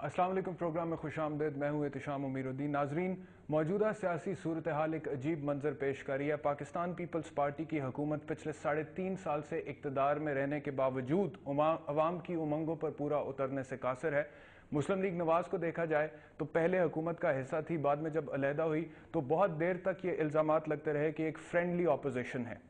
अस्सलाम वालेकुम। प्रोग्राम में खुशामदीद। मैं हूं एहतिशाम उमीरुद्दीन। नाजरीन, मौजूदा सियासी सूरत हाल एक अजीब मंजर पेश कर रही है। पाकिस्तान पीपल्स पार्टी की हुकूमत पिछले 3.5 साल से इक़्तिदार में रहने के बावजूद अवाम की उमंगों पर पूरा उतरने से कासिर है। मुस्लिम लीग नवाज को देखा जाए तो पहले हुकूमत का हिस्सा थी, बाद में जब अलहदा हुई तो बहुत देर तक ये इल्ज़ामात लगते रहे कि एक फ्रेंडली ऑपोजिशन है।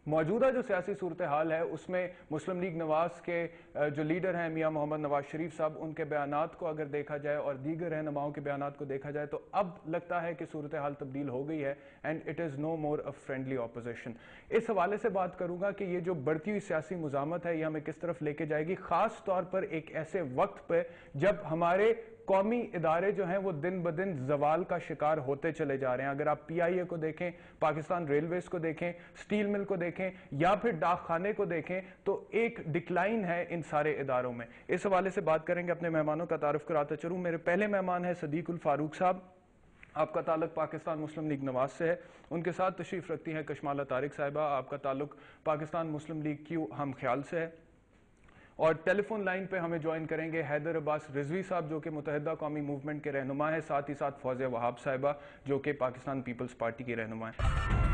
मौजूदा जो सियासी सूरत हाल है उसमें मुस्लिम लीग नवाज के जो लीडर हैं मियां मोहम्मद नवाज शरीफ साहब, उनके बयानात को अगर देखा जाए और दीगर रहनुमाओं के बयानात को देखा जाए तो अब लगता है कि सूरत हाल तब्दील हो गई है and it is no more a friendly opposition. इस हवाले से बात करूंगा कि ये जो बढ़ती हुई सियासी मुजामत है ये हमें किस तरफ लेके जाएगी, खास तौर पर एक ऐसे वक्त पे जब हमारे कौमी इदारे जो हैं वो दिन ब दिन जवाल का शिकार होते चले जा रहे हैं। अगर आप PIA को देखें, पाकिस्तान रेलवेज को देखें, स्टील मिल को देखें या फिर डाक खाने को देखें तो एक डिक्लाइन है इन सारे इदारों में। इस हवाले से बात करेंगे। अपने मेहमानों का तारुफ कराता चलूं। मेरे पहले मेहमान है सदीकुल फारूक साहब, आपका ताल्लुक पाकिस्तान मुस्लिम लीग नवाज से है। उनके साथ तशरीफ रखती हैं कशमाला तारिक साहिबा, आपका ताल्लुक पाकिस्तान मुस्लिम लीग की हम ख्याल से है। और टेलीफोन लाइन पे हमें ज्वाइन करेंगे हैदर अब्बास रिजवी साहब जो कि मुत्तहिदा कौमी मूवमेंट के रहनुमा है, साथ ही साथ फौजिया वहाब साहिबा जो कि पाकिस्तान पीपल्स पार्टी की रहनुमा है।